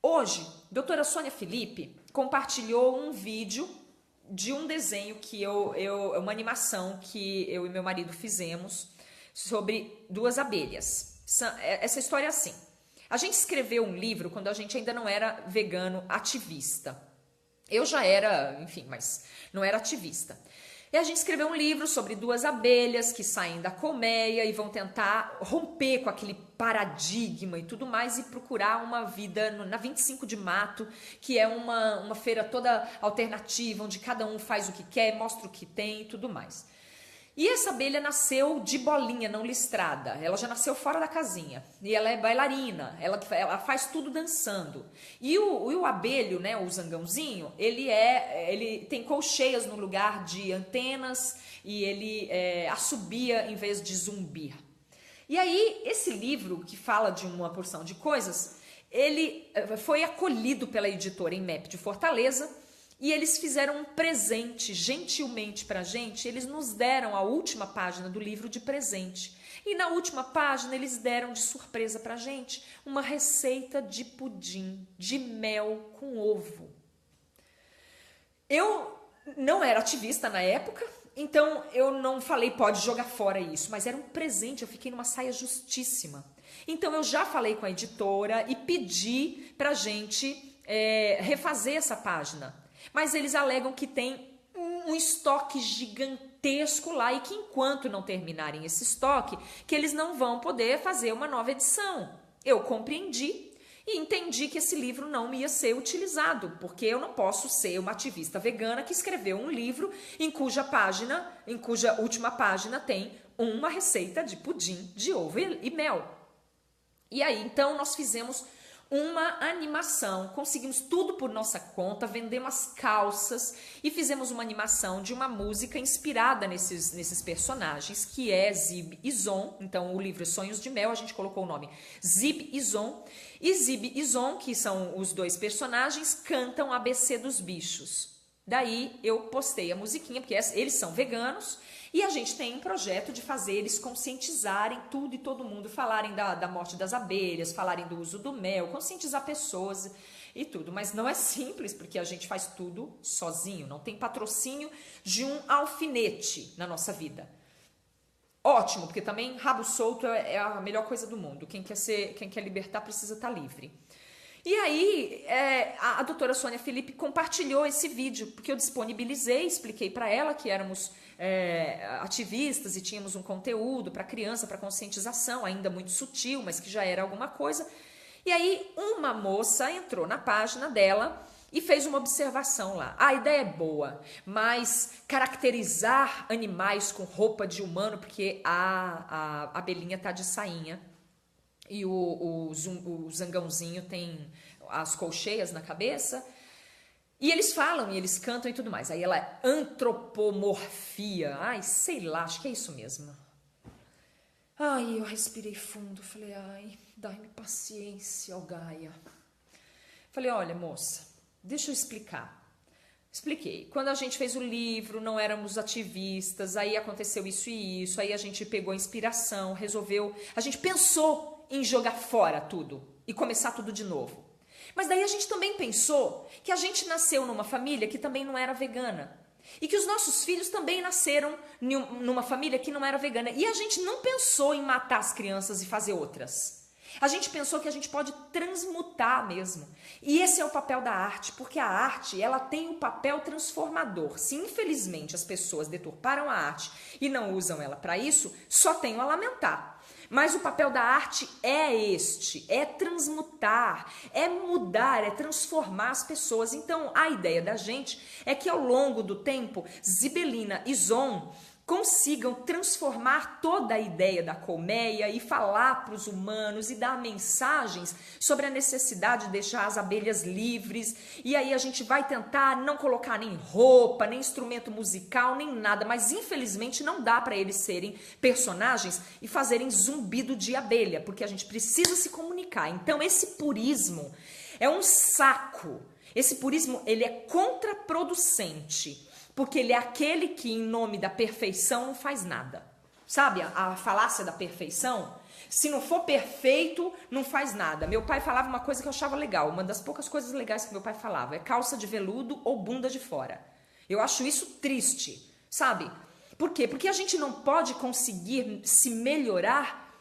Hoje, doutora Sônia Felipe compartilhou um vídeo de um desenho que uma animação que eu e meu marido fizemos sobre duas abelhas. Essa história é assim. A gente escreveu um livro quando a gente ainda não era vegano ativista. Eu já era, enfim, mas não era ativista. E a gente escreveu um livro sobre duas abelhas que saem da colmeia e vão tentar romper com aquele paradigma e tudo mais e procurar uma vida na 25 de Mato, que é uma feira toda alternativa, onde cada um faz o que quer, mostra o que tem e tudo mais. E essa abelha nasceu de bolinha, não listrada. Ela já nasceu fora da casinha. E ela é bailarina, ela faz tudo dançando. E o abelho, né, o zangãozinho, ele tem colcheias no lugar de antenas e ele assobia em vez de zumbir. E aí, esse livro, que fala de uma porção de coisas, ele foi acolhido pela editora IMEP de Fortaleza. E eles fizeram um presente, gentilmente pra gente, eles nos deram a última página do livro de presente. E na última página eles deram de surpresa pra gente uma receita de pudim de mel com ovo. Eu não era ativista na época, então eu não falei pode jogar fora isso, mas era um presente, eu fiquei numa saia justíssima. Então eu já falei com a editora e pedi pra gente refazer essa página. Mas eles alegam que tem um estoque gigantesco lá e que enquanto não terminarem esse estoque, que eles não vão poder fazer uma nova edição. Eu compreendi e entendi que esse livro não ia ser utilizado, porque eu não posso ser uma ativista vegana que escreveu um livro em cuja última página tem uma receita de pudim de ovo e mel. E aí, então, nós fizemos uma animação, conseguimos tudo por nossa conta, vendemos as calças e fizemos uma animação de uma música inspirada nesses personagens, que é Zib e Zon. Então o livro é Sonhos de Mel, a gente colocou o nome Zib e Zon. E Zib e Zon, que são os dois personagens, cantam ABC dos bichos. Daí eu postei a musiquinha, porque eles são veganos, e a gente tem um projeto de fazer eles conscientizarem tudo e todo mundo, falarem da morte das abelhas, falarem do uso do mel, conscientizar pessoas e tudo. Mas não é simples, porque a gente faz tudo sozinho, não tem patrocínio de um alfinete na nossa vida. Ótimo, porque também rabo solto é a melhor coisa do mundo. Quem quer libertar precisa estar livre. E aí, a doutora Sônia Felipe compartilhou esse vídeo, porque eu disponibilizei, expliquei para ela que éramos ativistas e tínhamos um conteúdo para criança, para conscientização, ainda muito sutil, mas que já era alguma coisa. E aí, uma moça entrou na página dela e fez uma observação lá. A ideia é boa, mas caracterizar animais com roupa de humano, porque a abelhinha tá de sainha, e o zangãozinho tem as colcheias na cabeça, e eles falam, e eles cantam e tudo mais. Aí ela é antropomorfia, sei lá, acho que é isso mesmo. Aí eu respirei fundo, falei, ai, dai-me paciência, ó Gaia. Falei, olha, moça, deixa eu explicar. Expliquei. Quando a gente fez o livro, não éramos ativistas, aí aconteceu isso e isso, aí a gente pegou a inspiração, resolveu, a gente pensou em jogar fora tudo e começar tudo de novo. Mas daí a gente também pensou que a gente nasceu numa família que também não era vegana. E que os nossos filhos também nasceram numa família que não era vegana. E a gente não pensou em matar as crianças e fazer outras. A gente pensou que a gente pode transmutar mesmo. E esse é o papel da arte, porque a arte, ela tem o papel transformador. Se infelizmente as pessoas deturparam a arte e não usam ela para isso, só tenho a lamentar. Mas o papel da arte é este, é transmutar, é mudar, é transformar as pessoas. Então, a ideia da gente é que ao longo do tempo, Zibelina e Zon consigam transformar toda a ideia da colmeia e falar para os humanos e dar mensagens sobre a necessidade de deixar as abelhas livres. E aí a gente vai tentar não colocar nem roupa, nem instrumento musical, nem nada, mas infelizmente não dá para eles serem personagens e fazerem zumbido de abelha, porque a gente precisa se comunicar. Então esse purismo é um saco. Esse purismo, ele é contraproducente. Porque ele é aquele que, em nome da perfeição, não faz nada. Sabe a falácia da perfeição? Se não for perfeito, não faz nada. Meu pai falava uma coisa que eu achava legal. Uma das poucas coisas legais que meu pai falava é calça de veludo ou bunda de fora. Eu acho isso triste, sabe? Por quê? Porque a gente não pode conseguir se melhorar,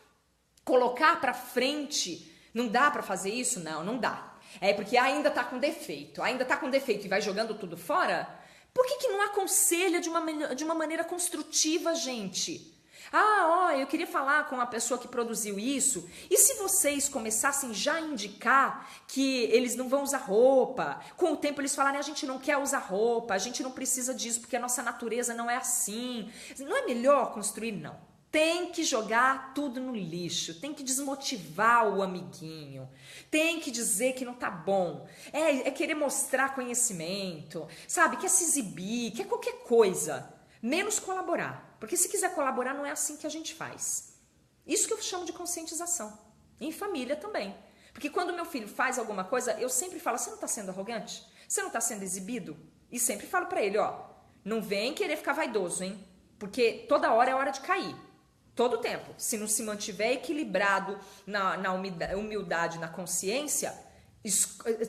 colocar pra frente. Não dá pra fazer isso? Não, não dá. É porque ainda tá com defeito. Ainda tá com defeito e vai jogando tudo fora? Por que não aconselha de uma maneira construtiva, gente? Ah, ó, eu queria falar com a pessoa que produziu isso. E se vocês começassem já a indicar que eles não vão usar roupa? Com o tempo eles falarem, a gente não quer usar roupa, a gente não precisa disso porque a nossa natureza não é assim. Não é melhor construir? Não. Tem que jogar tudo no lixo, tem que desmotivar o amiguinho, tem que dizer que não tá bom, é querer mostrar conhecimento, sabe, quer se exibir, quer qualquer coisa, menos colaborar, porque se quiser colaborar não é assim que a gente faz. Isso que eu chamo de conscientização, em família também, porque quando meu filho faz alguma coisa, eu sempre falo, você não tá sendo arrogante? Você não tá sendo exibido? E sempre falo pra ele, ó, não vem querer ficar vaidoso, hein, porque toda hora é hora de cair. Todo o tempo. Se não se mantiver equilibrado na humildade, na consciência,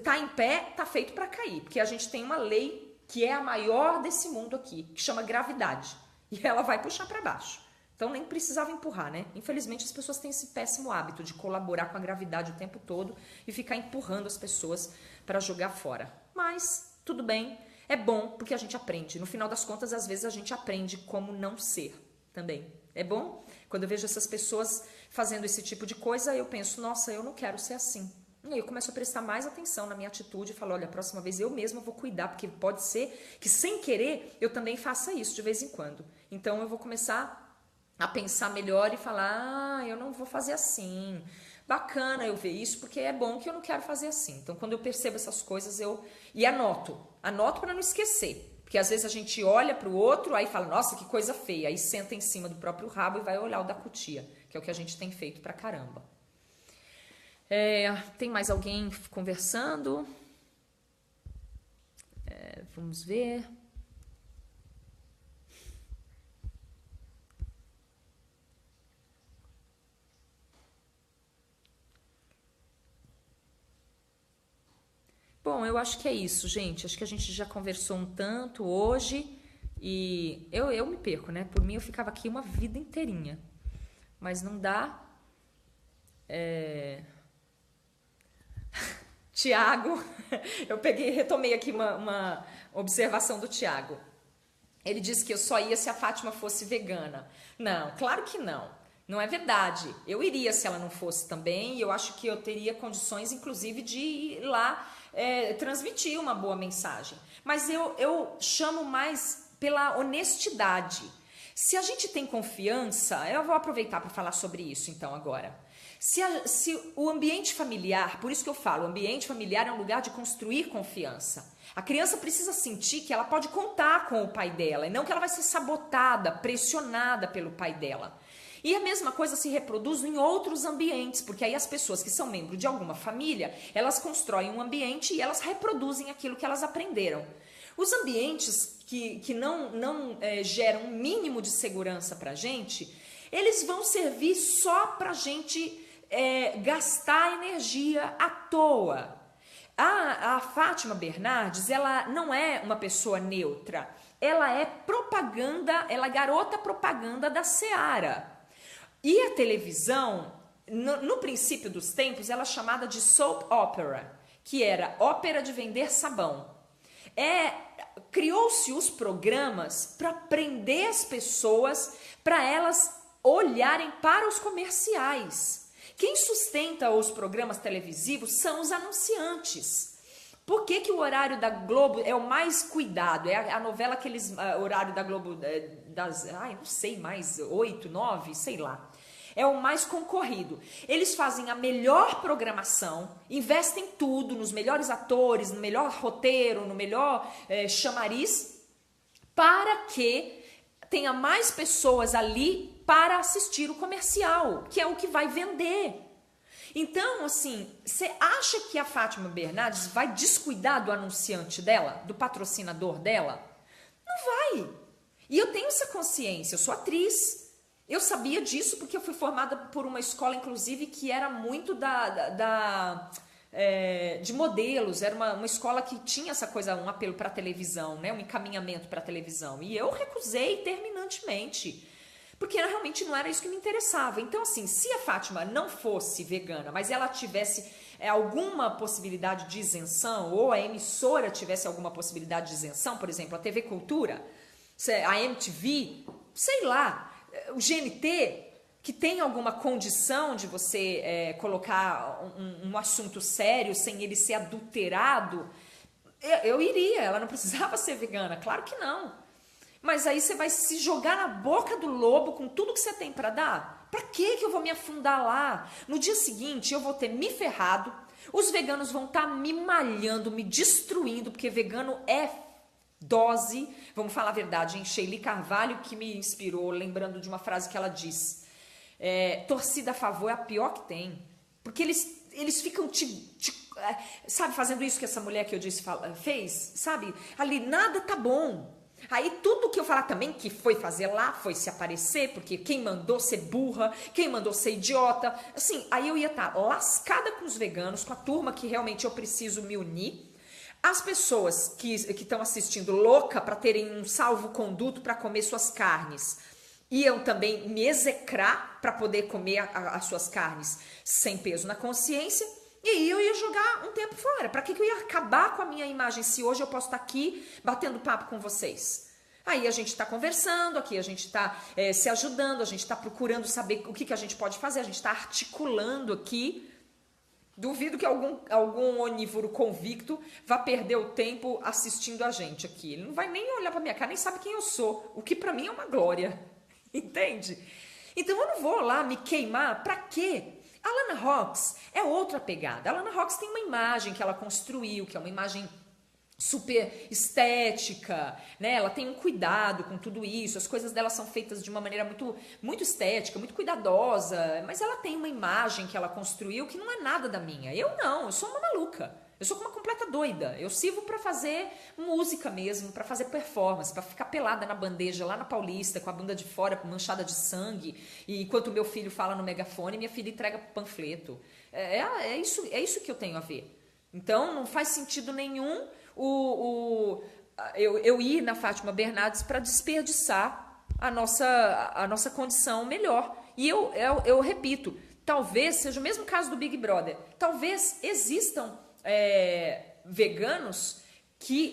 tá em pé, tá feito para cair. Porque a gente tem uma lei que é a maior desse mundo aqui, que chama gravidade. E ela vai puxar para baixo. Então nem precisava empurrar, né? Infelizmente as pessoas têm esse péssimo hábito de colaborar com a gravidade o tempo todo e ficar empurrando as pessoas para jogar fora. Mas tudo bem, é bom porque a gente aprende. No final das contas, às vezes a gente aprende como não ser também. É bom? Quando eu vejo essas pessoas fazendo esse tipo de coisa, eu penso, nossa, eu não quero ser assim. E aí eu começo a prestar mais atenção na minha atitude e falo, olha, a próxima vez eu mesma vou cuidar, porque pode ser que sem querer eu também faça isso de vez em quando. Então eu vou começar a pensar melhor e falar, eu não vou fazer assim. Bacana eu ver isso, porque é bom que eu não quero fazer assim. Então quando eu percebo essas coisas, e anoto para não esquecer. Porque às vezes a gente olha para o outro, aí fala, nossa, que coisa feia. Aí senta em cima do próprio rabo e vai olhar o da cutia, que é o que a gente tem feito pra caramba. Tem mais alguém conversando? Vamos ver. Bom, eu acho que é isso, gente. Acho que a gente já conversou um tanto hoje e eu me perco, né? Por mim eu ficava aqui uma vida inteirinha, mas não dá. Tiago, eu retomei aqui uma observação do Tiago. Ele disse que eu só ia se a Fátima fosse vegana. Não, claro que não. Não é verdade. Eu iria se ela não fosse também, e eu acho que eu teria condições, inclusive, de ir lá transmitir uma boa mensagem. Mas eu chamo mais pela honestidade. Se a gente tem confiança, eu vou aproveitar para falar sobre isso então agora. Se o ambiente familiar, por isso que eu falo, o ambiente familiar é um lugar de construir confiança. A criança precisa sentir que ela pode contar com o pai dela e não que ela vai ser sabotada, pressionada pelo pai dela. E a mesma coisa se reproduz em outros ambientes, porque aí as pessoas que são membros de alguma família, elas constroem um ambiente e elas reproduzem aquilo que elas aprenderam. Os ambientes que não geram um mínimo de segurança para a gente, eles vão servir só para a gente gastar energia à toa. A Fátima Bernardes, ela não é uma pessoa neutra, ela é propaganda, ela é garota propaganda da Seara. E a televisão, no princípio dos tempos, ela é chamada de soap opera, que era ópera de vender sabão. Criou-se os programas para prender as pessoas, para elas olharem para os comerciais. Quem sustenta os programas televisivos são os anunciantes. Por que o horário da Globo é o mais cuidado? É a novela, horário da Globo não sei mais, 8, 9, sei lá. É o mais concorrido. Eles fazem a melhor programação, investem tudo nos melhores atores, no melhor roteiro, no melhor chamariz, para que tenha mais pessoas ali para assistir o comercial, que é o que vai vender. Então, assim, você acha que a Fátima Bernardes vai descuidar do anunciante dela, do patrocinador dela? Não vai. E eu tenho essa consciência, eu sou atriz. Eu sabia disso porque eu fui formada por uma escola, inclusive, que era muito de modelos. Era uma escola que tinha essa coisa, um apelo para a televisão, né? Um encaminhamento para a televisão. E eu recusei terminantemente, porque realmente não era isso que me interessava. Então, assim, se a Fátima não fosse vegana, mas ela tivesse alguma possibilidade de isenção, ou a emissora tivesse alguma possibilidade de isenção, por exemplo, a TV Cultura, a MTV, sei lá, o GNT, que tem alguma condição de você colocar um assunto sério sem ele ser adulterado, eu iria. Ela não precisava ser vegana, claro que não. Mas aí você vai se jogar na boca do lobo com tudo que você tem para dar? Para que eu vou me afundar lá? No dia seguinte eu vou ter me ferrado, os veganos vão estar me malhando, me destruindo, porque vegano é dose. Vamos falar a verdade, hein? Sheili Carvalho, que me inspirou, lembrando de uma frase que ela diz: torcida a favor é a pior que tem. Porque eles ficam sabe, fazendo isso que essa mulher que eu disse fez, sabe? Ali, nada tá bom. Aí tudo que eu falar também que foi fazer lá, foi se aparecer, porque quem mandou ser burra, quem mandou ser idiota, assim, aí eu ia estar lascada com os veganos, com a turma que realmente eu preciso me unir. As pessoas que estão assistindo louca para terem um salvo-conduto para comer suas carnes, iam também me execrar para poder comer as suas carnes sem peso na consciência, e aí eu ia jogar um tempo fora. Para que eu ia acabar com a minha imagem se hoje eu posso estar aqui batendo papo com vocês? Aí a gente está conversando aqui, a gente está se ajudando, a gente está procurando saber o que a gente pode fazer, a gente está articulando aqui. Duvido que algum onívoro convicto vá perder o tempo assistindo a gente aqui. Ele não vai nem olhar para minha cara, nem sabe quem eu sou, o que para mim é uma glória, entende? Então eu não vou lá me queimar, para quê? A Lana Rocks é outra pegada. A Lana Rocks tem uma imagem que ela construiu, que é uma imagem super estética, né? Ela tem um cuidado com tudo isso, as coisas dela são feitas de uma maneira muito, muito estética, muito cuidadosa, mas ela tem uma imagem que ela construiu que não é nada da minha. Eu não, eu sou uma maluca, eu sou uma completa doida, eu sirvo para fazer música mesmo, para fazer performance, para ficar pelada na bandeja lá na Paulista, com a bunda de fora manchada de sangue, e enquanto meu filho fala no megafone, minha filha entrega panfleto. É isso que eu tenho a ver. Então não faz sentido nenhum eu ir na Fátima Bernardes para desperdiçar a nossa condição melhor. E eu repito, talvez seja o mesmo caso do Big Brother. Talvez existam veganos,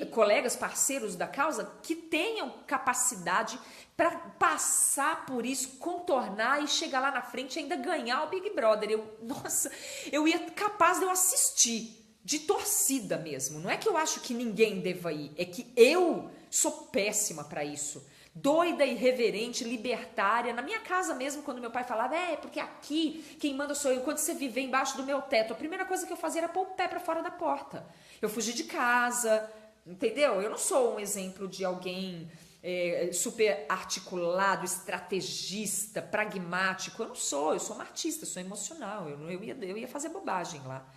colegas, parceiros da causa, que tenham capacidade para passar por isso, contornar e chegar lá na frente e ainda ganhar o Big Brother. Eu ia capaz de eu assistir. De torcida mesmo. Não é que eu acho que ninguém deva ir, é que eu sou péssima para isso. Doida, irreverente, libertária. Na minha casa mesmo, quando meu pai falava, porque aqui quem manda sou eu. Quando você viver embaixo do meu teto, a primeira coisa que eu fazia era pôr o pé para fora da porta. Eu fugi de casa, entendeu? Eu não sou um exemplo de alguém super articulado, estrategista, pragmático. Eu não sou, eu sou uma artista, sou emocional. Eu ia fazer bobagem lá.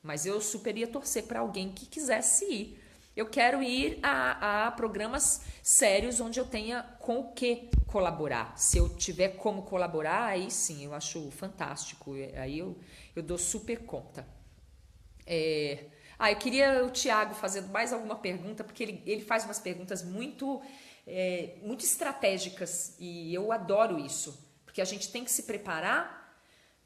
Mas eu super ia torcer para alguém que quisesse ir. Eu quero ir a programas sérios onde eu tenha com o que colaborar. Se eu tiver como colaborar, aí sim, eu acho fantástico. Aí eu dou super conta. Eu queria o Thiago fazendo mais alguma pergunta, porque ele faz umas perguntas muito estratégicas e eu adoro isso, porque a gente tem que se preparar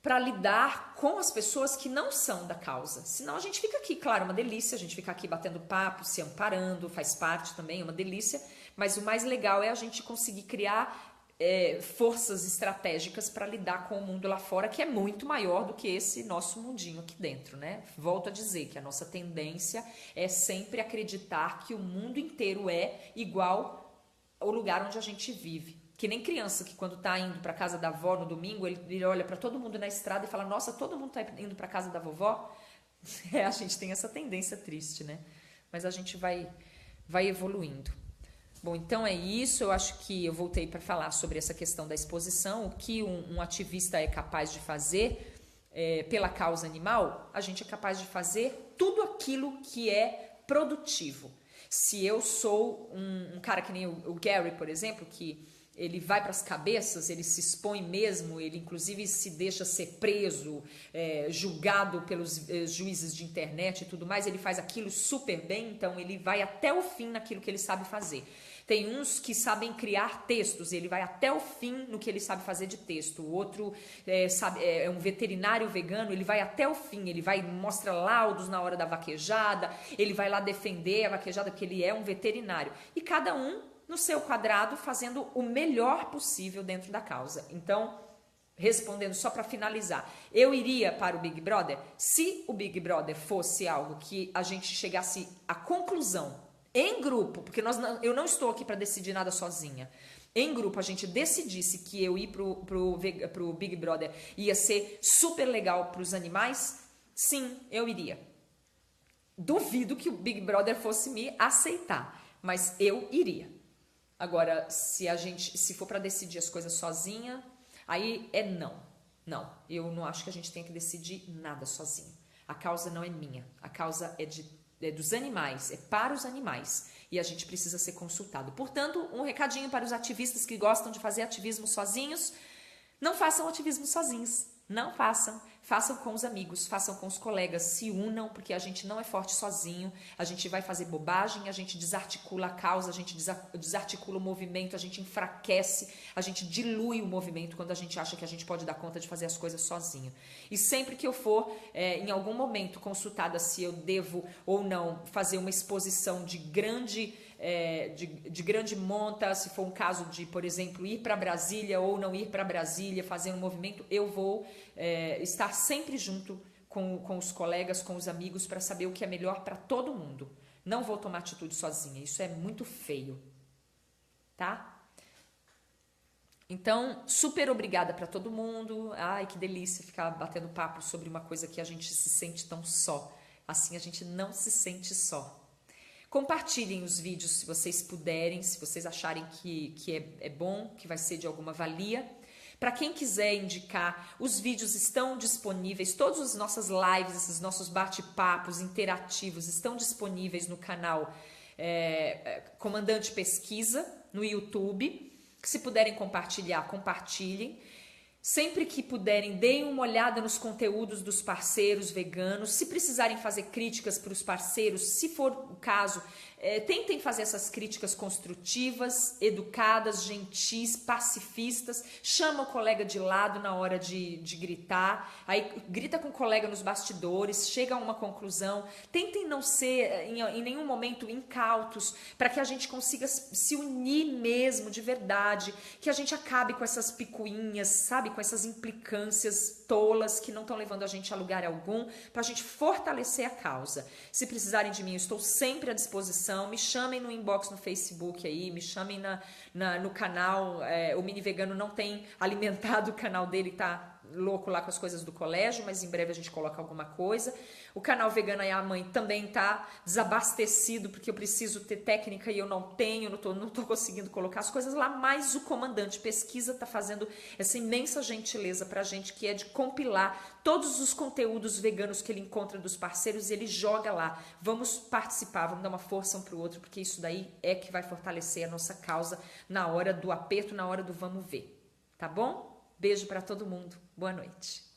para lidar com as pessoas que não são da causa. Senão a gente fica aqui, claro, uma delícia, a gente fica aqui batendo papo, se amparando, faz parte também, é uma delícia, mas o mais legal é a gente conseguir criar forças estratégicas para lidar com o mundo lá fora, que é muito maior do que esse nosso mundinho aqui dentro, né? Volto a dizer que a nossa tendência é sempre acreditar que o mundo inteiro é igual ao lugar onde a gente vive. Que nem criança que quando tá indo para casa da avó no domingo, ele olha para todo mundo na estrada e fala: nossa, todo mundo tá indo para casa da vovó. A gente tem essa tendência triste, né? Mas a gente vai evoluindo. Bom, então é isso. Eu acho que eu voltei para falar sobre essa questão da exposição. O que um ativista é capaz de fazer pela causa animal, a gente é capaz de fazer tudo aquilo que é produtivo. Se eu sou um cara que nem o Gary, por exemplo, que ele vai para as cabeças, ele se expõe mesmo, ele inclusive se deixa ser preso, julgado pelos juízes de internet e tudo mais, ele faz aquilo super bem, então ele vai até o fim naquilo que ele sabe fazer. Tem uns que sabem criar textos, ele vai até o fim no que ele sabe fazer de texto. O outro é um veterinário vegano, ele vai até o fim, ele vai mostra laudos na hora da vaquejada, ele vai lá defender a vaquejada porque ele é um veterinário. E cada um no seu quadrado, fazendo o melhor possível dentro da causa. Então, respondendo só para finalizar, eu iria para o Big Brother se o Big Brother fosse algo que a gente chegasse à conclusão, em grupo, porque eu não estou aqui para decidir nada sozinha. Em grupo, a gente decidisse que eu ir pro Big Brother ia ser super legal para os animais, sim, eu iria. Duvido que o Big Brother fosse me aceitar, mas eu iria. Agora, se for para decidir as coisas sozinha, aí não. Não, eu não acho que a gente tenha que decidir nada sozinho. A causa não é minha, a causa é dos animais, é para os animais. E a gente precisa ser consultado. Portanto, um recadinho para os ativistas que gostam de fazer ativismo sozinhos: não façam ativismo sozinhos. Não façam. Façam com os amigos, façam com os colegas, se unam, porque a gente não é forte sozinho, a gente vai fazer bobagem, a gente desarticula a causa, a gente desarticula o movimento, a gente enfraquece, a gente dilui o movimento quando a gente acha que a gente pode dar conta de fazer as coisas sozinho. E sempre que eu for, em algum momento, consultada se eu devo ou não fazer uma exposição de grande monta, se for um caso de, por exemplo, ir para Brasília ou não ir para Brasília, fazer um movimento, eu vou estar sempre junto com os colegas, com os amigos, para saber o que é melhor para todo mundo. Não vou tomar atitude sozinha, isso é muito feio, tá? Então, super obrigada para todo mundo. Ai, que delícia ficar batendo papo sobre uma coisa que a gente se sente tão só. Assim a gente não se sente só. Compartilhem os vídeos se vocês puderem, se vocês acharem que é bom, que vai ser de alguma valia. Para quem quiser indicar, os vídeos estão disponíveis, todas as nossas lives, esses nossos bate-papos interativos estão disponíveis no canal Comandante Pesquisa, no YouTube. Se puderem compartilhar, compartilhem. Sempre que puderem, deem uma olhada nos conteúdos dos parceiros veganos. Se precisarem fazer críticas para os parceiros, se for o caso, tentem fazer essas críticas construtivas, educadas, gentis, pacifistas. Chama o colega de lado na hora de gritar. Aí grita com o colega nos bastidores, chega a uma conclusão. Tentem não ser em nenhum momento incautos, para que a gente consiga se unir mesmo de verdade, que a gente acabe com essas picuinhas, sabe? Com essas implicâncias tolas que não estão levando a gente a lugar algum, para a gente fortalecer a causa. Se precisarem de mim, eu estou sempre à disposição. Me chamem no inbox no Facebook aí, me chamem no canal. O Mini Vegano não tem alimentado o canal dele, tá louco lá com as coisas do colégio, mas em breve a gente coloca alguma coisa. O canal Vegana e a Mãe também tá desabastecido, porque eu preciso ter técnica e eu não tenho, não tô conseguindo colocar as coisas lá, mas o comandante pesquisa tá fazendo essa imensa gentileza pra gente, que é de compilar todos os conteúdos veganos que ele encontra dos parceiros e ele joga lá. Vamos participar, vamos dar uma força um pro outro, porque isso daí é que vai fortalecer a nossa causa na hora do aperto, na hora do vamos ver. Tá bom? Beijo pra todo mundo. Boa noite.